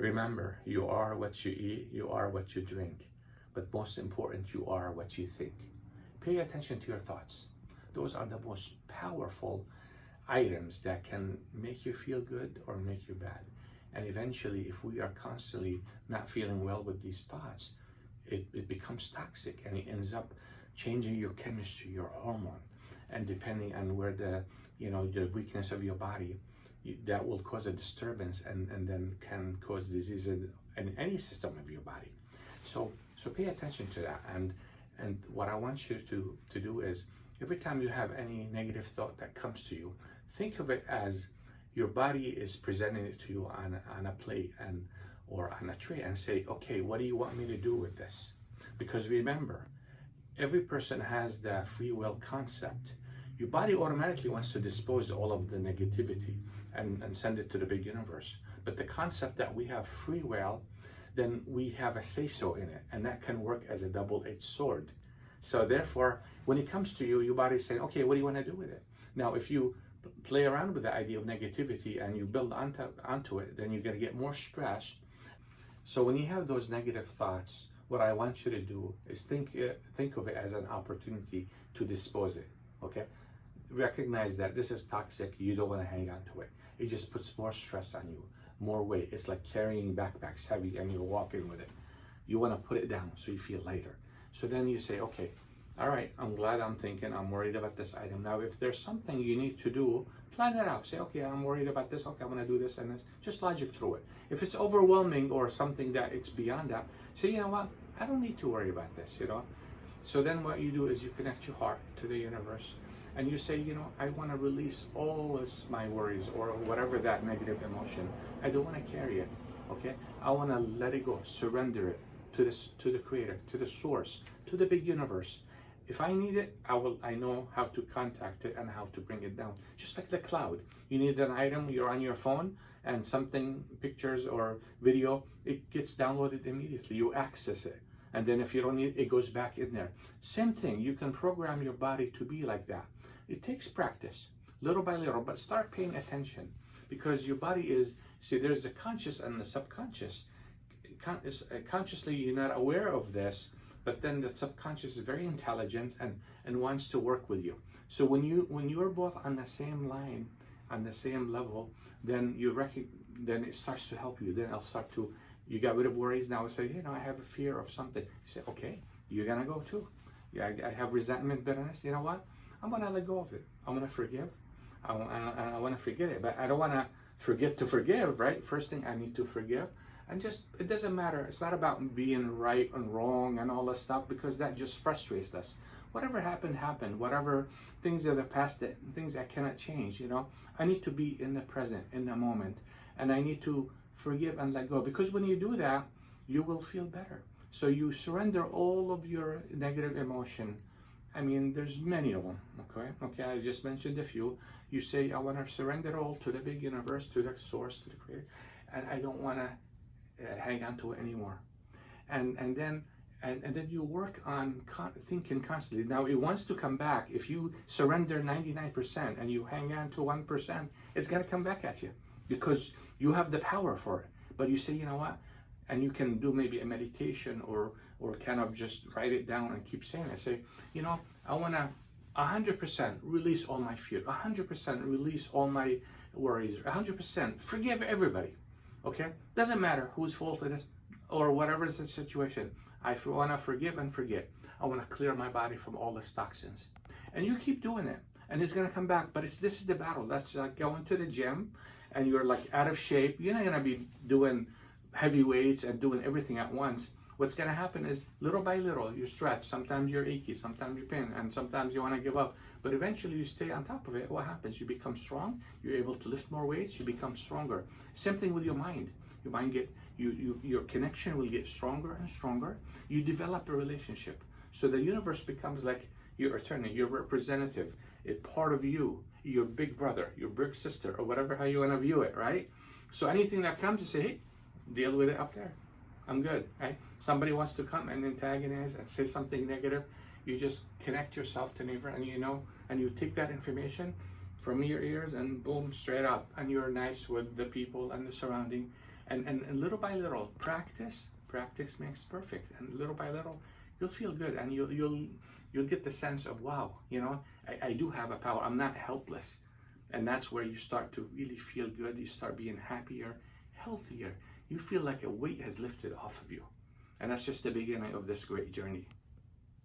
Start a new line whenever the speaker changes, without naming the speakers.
Remember, you are what you eat, you are what you drink, but most important, you are what you think. Pay attention to your thoughts. Those are the most powerful items that can make you feel good or make you bad. And eventually, if we are constantly not feeling well with these thoughts, it becomes toxic, and it ends up changing your chemistry, your hormone. And depending on where the weakness of your body, that will cause a disturbance, and then can cause disease in any system of your body. So pay attention to that. And what I want you to do is, every time you have any negative thought that comes to you, think of it as your body is presenting it to you on a plate or on a tray, and say, okay, what do you want me to do with this? Because remember, every person has the free will concept. Your body automatically wants to dispose all of the negativity and send it to the big universe. But the concept that we have free will, then we have a say-so in it, and that can work as a double-edged sword. So therefore, when it comes to you, your body's saying, okay, what do you want to do with it? Now, if you play around with the idea of negativity and you build onto it, then you're going to get more stressed. So when you have those negative thoughts, what I want you to do is think of it as an opportunity to dispose it, okay? Recognize that this is toxic. You don't want to hang on to it. It just puts more stress on you, more weight. It's like carrying backpacks heavy and you're walking with it. You want to put it down so you feel lighter. So then you say, okay, all right, I'm glad I'm thinking, I'm worried about this item. Now, if there's something you need to do, plan it out. Say, okay, I'm worried about this. Okay, I'm going to do this and this. Just logic through it. If it's overwhelming or something that it's beyond that, say, you know what? I don't need to worry about this, So then what you do is you connect your heart to the universe, and you say, I want to release all this, my worries or whatever that negative emotion. I don't want to carry it, okay? I want to let it go, surrender it to the creator, to the source, to the big universe. If I need it, I know how to contact it and how to bring it down. Just like the cloud. You need an item, you're on your phone, and something, pictures or video, it gets downloaded immediately. You access it. And then if you don't need it, it goes back in there. Same thing, you can program your body to be like that. It takes practice, little by little, but start paying attention, because your body is, there's the conscious and the subconscious. Consciously, you're not aware of this, but then the subconscious is very intelligent and wants to work with you. So when you're both on the same line, on the same level, then then it starts to help you. Then you got rid of worries. Now say, I have a fear of something. You say, okay, you're gonna go too. Yeah, I have resentment, bitterness. You know what? I'm gonna let go of it. I'm gonna forgive. I want to forget it, but I don't want to forget to forgive, right? First thing, I need to forgive. And it doesn't matter. It's not about being right and wrong and all that stuff, because that just frustrates us. Whatever happened, happened. Whatever things of the past, things I cannot change, I need to be in the present, in the moment. And I need to forgive and let go. Because when you do that, you will feel better. So you surrender all of your negative emotion. I mean, there's many of them, okay? I just mentioned a few. You say, I want to surrender all to the big universe, to the source, to the creator. And I don't want to hang on to it anymore. And then you work on thinking constantly. Now it wants to come back. If you surrender 99% and you hang on to 1%, it's going to come back at you, because you have the power for it. But you say, you know what? And you can do maybe a meditation or kind of just write it down and keep saying it. Say, I want to 100% release all my fear, 100% release all my worries, 100% forgive everybody. Okay? Doesn't matter whose fault it is or whatever is the situation. I want to forgive and forget. I want to clear my body from all these toxins. And you keep doing it, and it's going to come back. But this is the battle. That's like going to the gym and you're like out of shape. You're not going to be doing heavy weights and doing everything at once. What's going to happen is little by little you stretch. Sometimes you're achy, sometimes you're pain, and sometimes you want to give up. But eventually you stay on top of it. What happens? You become strong. You're able to lift more weights. You become stronger. Same thing with your mind. Your mind your connection will get stronger and stronger. You develop a relationship. So the universe becomes like your attorney, your representative. It's part of you, your big brother, your big sister, or whatever how you want to view it, right? So anything that comes, you say, hey, deal with it up there. I'm good, right? Somebody wants to come and antagonize and say something negative, you just connect yourself to neighbor, and and you take that information from your ears and boom, straight up, and you're nice with the people and the surrounding, And little by little, practice makes perfect. And little by little, you'll feel good, and you'll get the sense of, wow, I do have a power. I'm not helpless. And that's where you start to really feel good. You start being happier, healthier. You feel like a weight has lifted off of you. And that's just the beginning of this great journey.